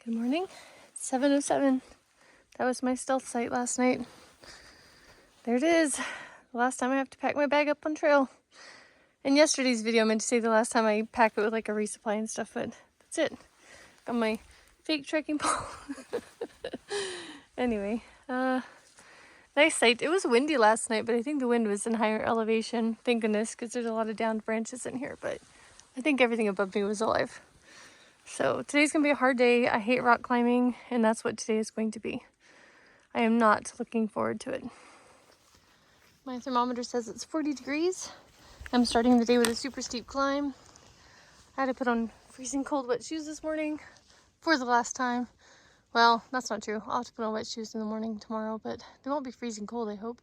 Good morning. It's 7:07. That was my stealth site last night. There it is. The last time I have to pack my bag up on trail. In yesterday's video, I meant to say the last time I pack it with like a resupply and stuff, but that's it. Got my fake trekking pole. Anyway, nice site. It was windy last night, but I think the wind was in higher elevation. Thank goodness, because there's a lot of downed branches in here, but I think everything above me was alive. So today's gonna be a hard day. I hate rock climbing, and that's what today is going to be. I am not looking forward to it. My thermometer says it's 40 degrees. I'm starting the day with a super steep climb. I had to put on freezing cold wet shoes this morning for the last time. Well, that's not true. I'll have to put on wet shoes in the morning tomorrow, but they won't be freezing cold, I hope.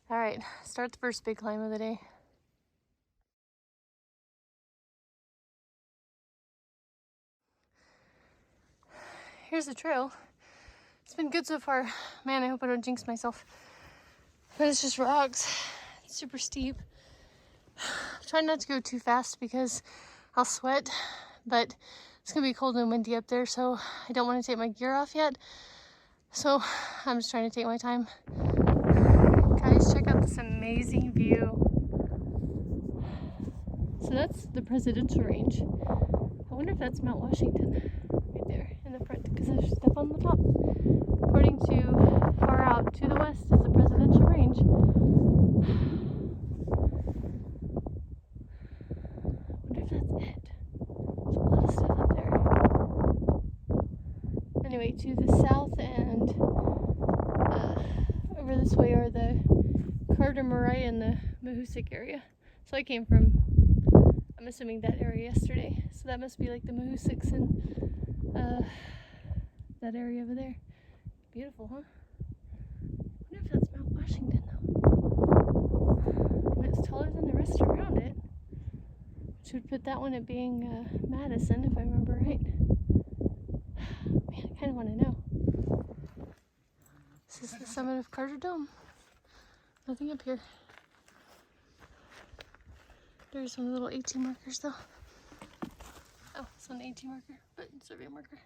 All right, start the first big climb of the day. Here's the trail. It's been good so far. Man, I hope I don't jinx myself. But it's just rocks. It's super steep. I'm trying not to go too fast because I'll sweat, but it's gonna be cold and windy up there, so I don't want to take my gear off yet. So I'm just trying to take my time. Guys, check out this amazing view. So that's the presidential range. I wonder if that's Mount Washington right there in the front, because there's stuff on the top. According to far out to the west is the presidential range. I wonder if that's it. There's a lot of stuff up there. Anyway, to the south and over this way are the Carter Murray and the Mahoosuc area. So I came from, I'm assuming, that area yesterday. So that must be like the Mahoosucs and that area over there. Beautiful, huh? I wonder if that's Mount Washington though. I mean, it's taller than the rest around it, which would put that one at being Madison, if I remember right. Man, I kind of want to know. This is the summit of Carter Dome. Nothing up here. There's one of the little AT markers though. Oh, it's not an AT marker, but it's a real marker.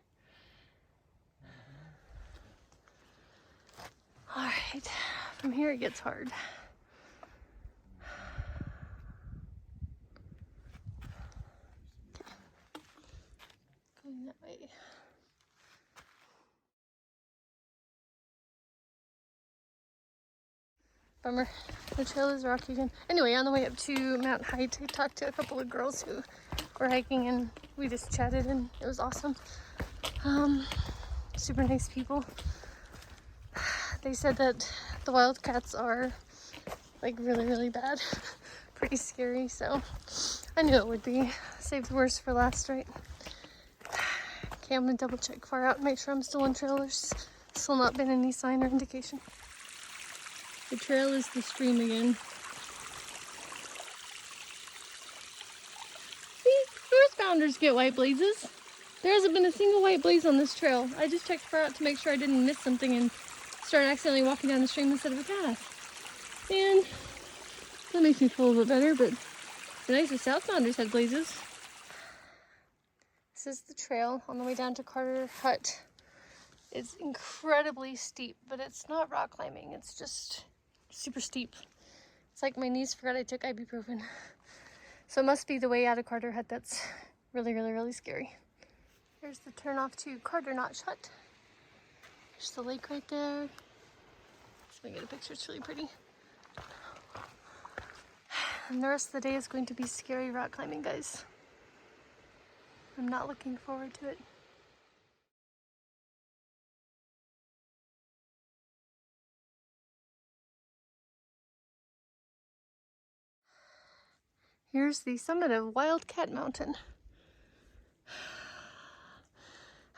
Alright, from here it gets hard. Okay. Going that way. Bummer. The trail is rocky again. Anyway, on the way up to Mount Height, I talked to a couple of girls who were hiking and we just chatted and it was awesome. Super nice people. They said that the wildcats are like really bad. Pretty scary, so I knew it would be. Saved the worst for last, right? Okay, I'm gonna double check far out and make sure I'm still on trail. There's still not been any sign or indication. The trail is the stream again. See, northbounders get white blazes. There hasn't been a single white blaze on this trail. I just checked far out to make sure I didn't miss something and start accidentally walking down the stream instead of a path. And that makes me feel a little bit better, but the nicest southbounders had blazes. This is the trail on the way down to Carter Hut. It's incredibly steep, but it's not rock climbing. It's just super steep. It's like my knees forgot I took ibuprofen. So it must be the way out of Carter Hut that's really scary. Here's the turn off to Carter Notch Hut. There's the lake right there. Just gonna get a picture, it's really pretty. And the rest of the day is going to be scary rock climbing, guys. I'm not looking forward to it. Here's the summit of Wildcat Mountain.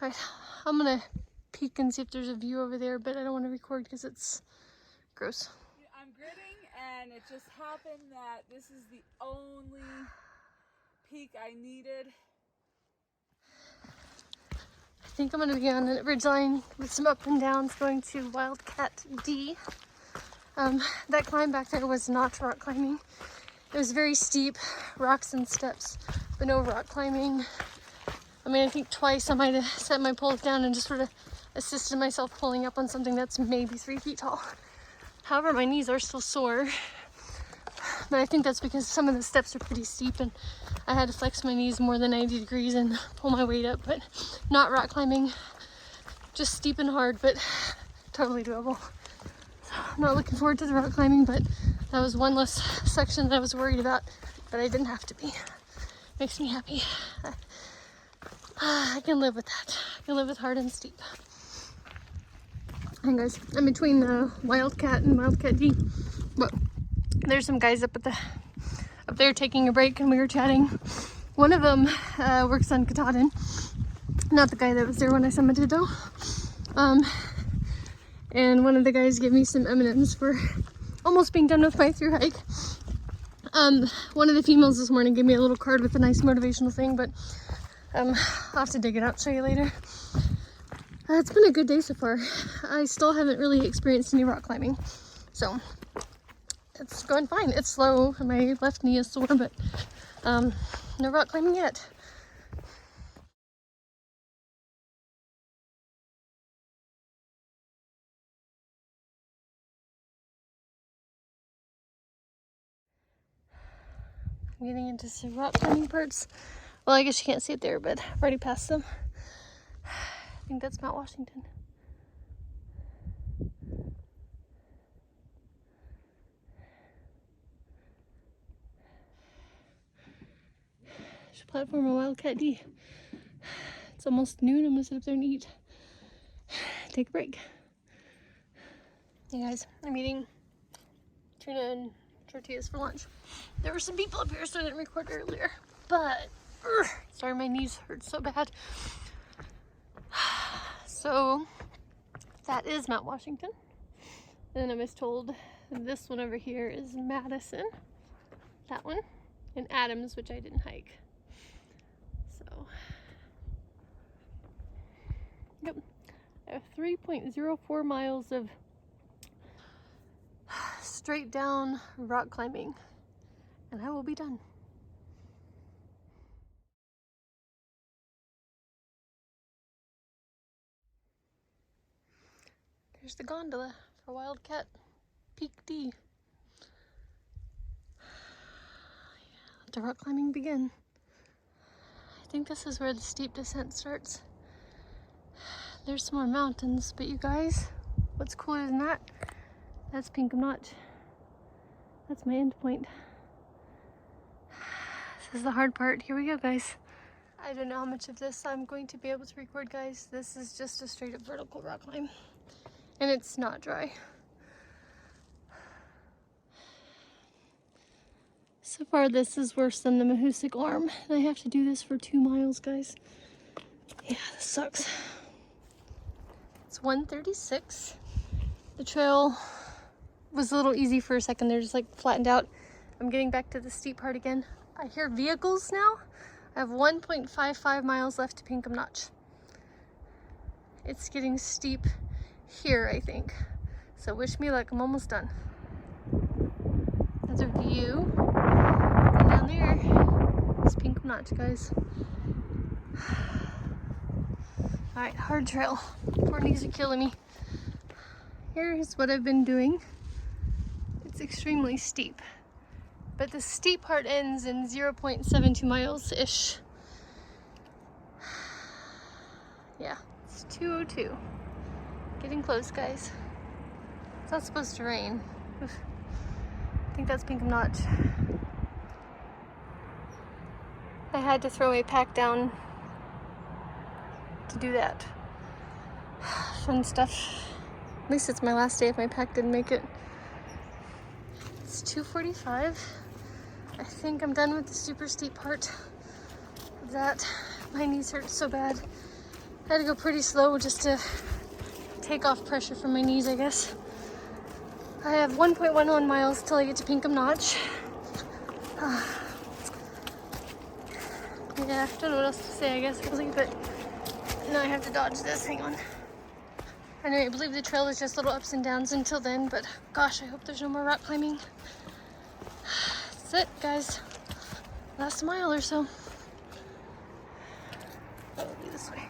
Alright, I'm gonna peek and see if there's a view over there, but I don't want to record because it's gross. I'm gritting, and it just happened that this is the only peak I needed. I think I'm going to be on a ridge line with some up and downs going to Wildcat D. That climb back there was not rock climbing. It was very steep, rocks and steps, but no rock climbing. I mean, I think twice I might have set my poles down and just sort of assisted myself pulling up on something that's maybe 3 feet tall. However, my knees are still sore, but I think that's because some of the steps are pretty steep and I had to flex my knees more than 90 degrees and pull my weight up, but not rock climbing, just steep and hard, but totally doable. So I'm not looking forward to the rock climbing, but that was one less section that I was worried about, but I didn't have to be. Makes me happy. I can live with that. I can live with hard and steep. And guys, I'm between Wildcat and Wildcat D. But there's some guys up there taking a break, and we were chatting. One of them works on Katahdin. Not the guy that was there when I summited though. And one of the guys gave me some M&Ms for almost being done with my through hike. One of the females this morning gave me a little card with a nice motivational thing, but I'll have to dig it out, show you later. It's been a good day so far. I still haven't really experienced any rock climbing, so it's going fine. It's slow, and my left knee is sore, but no rock climbing yet. I'm getting into some rock climbing parts. Well, I guess you can't see it there, but I've already passed them. I think that's Mount Washington. There's a platform of Wildcat D. It's almost noon. I'm gonna sit up there and eat. Take a break. Hey guys, I'm eating tuna and tortillas for lunch. There were some people up here, so I didn't record earlier. But, sorry, my knees hurt so bad. So, that is Mount Washington. And then I was told this one over here is Madison. That one. And Adams, which I didn't hike. So, yep. I have 3.04 miles of straight down rock climbing. And I will be done. There's the gondola for Wildcat Peak D. Let the rock climbing begin. I think this is where the steep descent starts. There's some more mountains, but you guys, what's cooler than that? That's Pinkham Notch. That's my end point. This is the hard part. Here we go, guys. I don't know how much of this I'm going to be able to record, guys. This is just a straight up vertical rock climb. And it's not dry. So far, this is worse than the Mahoosic Arm. And I have to do this for 2 miles, guys. Yeah, this sucks. It's 1:36. The trail was a little easy for a second. They're just like flattened out. I'm getting back to the steep part again. I hear vehicles now. I have 1.55 miles left to Pinkham Notch. It's getting steep here, I think. So wish me luck, I'm almost done. That's a view. And down there is Pinkham Notch, guys. Alright, hard trail. Poor knees are killing me. Here's what I've been doing. It's extremely steep. But the steep part ends in 0.72 miles-ish. Yeah, it's 2:02. Getting close, guys. It's not supposed to rain. Oof. I think that's Pinkham Notch. I had to throw my pack down to do that. Fun stuff. At least it's my last day if my pack didn't make it. It's 2:45. I think I'm done with the super steep part of that. My knees hurt so bad. I had to go pretty slow just to take off pressure from my knees, I guess. I have 1.11 miles till I get to Pinkham Notch. Yeah, I don't know what else to say, I guess, really, but now I have to dodge this. Hang on. Anyway, I believe the trail is just little ups and downs until then, but gosh, I hope there's no more rock climbing. That's it, guys. Last mile or so. Probably this way.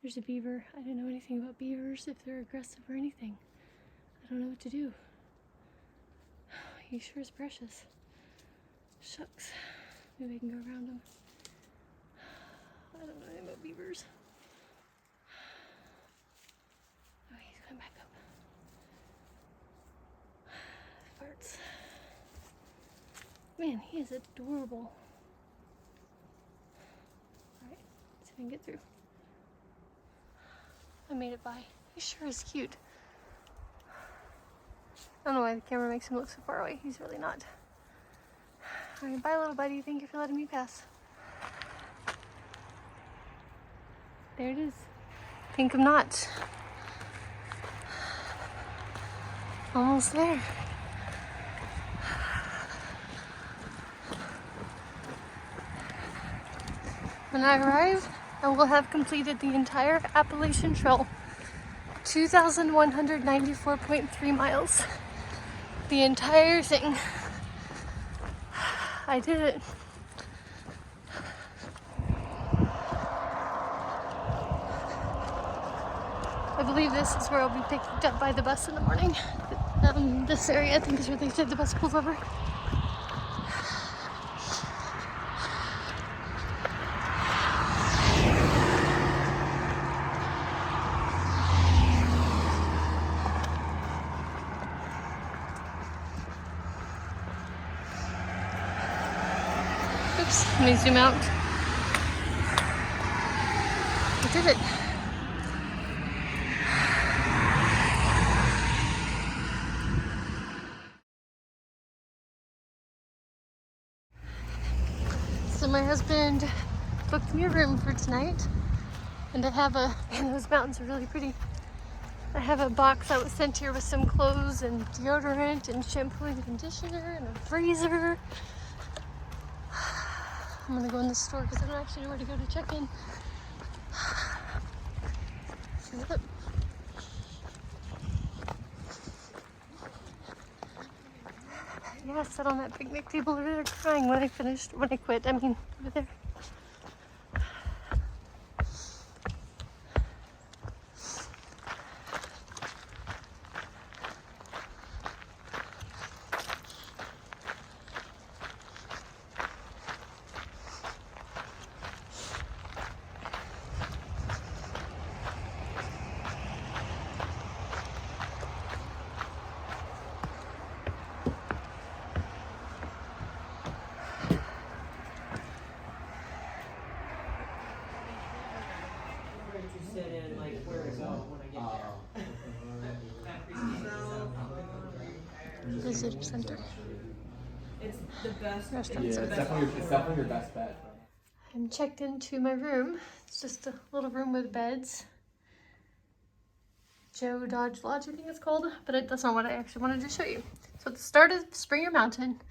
There's a beaver. I didn't know anything about beavers, if they're aggressive or anything. I don't know what to do. He sure is precious. Shucks. Maybe I can go around him. I don't know anything about beavers. Oh, he's coming back up. Farts. Man, he is adorable. Alright, let's see if I can get through. I made it by. He sure is cute. I don't know why the camera makes him look so far away. He's really not. Alright, bye little buddy. Thank you for letting me pass. There it is. Pinkham Notch. Almost there. When I arrive, I will have completed the entire Appalachian Trail, 2,194.3 miles. The entire thing. I did it. I believe this is where I'll be picked up by the bus in the morning. This area, I think, is where they said the bus pulls over. Oops, let me zoom out. I did it. So my husband booked me a room for tonight, and I have man, those mountains are really pretty. I have a box that was sent here with some clothes and deodorant and shampoo and conditioner and a freezer. I'm gonna go in the store because I don't actually know where to go to check in. Yep. Yeah, I sat on that picnic table over there crying when I quit. I mean, over there. Visitor Center. It's the best. Restaurant. Yeah, it's definitely your best bet. I'm checked into my room. It's just a little room with beds. Joe Dodge Lodge, I think it's called, but that's not what I actually wanted to show you. So at the start of Springer Mountain,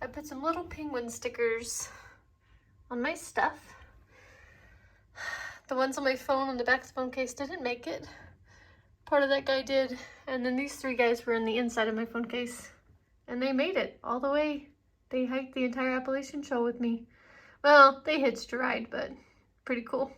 I put some little penguin stickers on my stuff. The ones on my phone on the back of the phone case didn't make it. Part of that guy did, and then these three guys were in the inside of my phone case, and they made it all the way. They hiked the entire Appalachian Trail with me. Well, they hitched a ride, but pretty cool.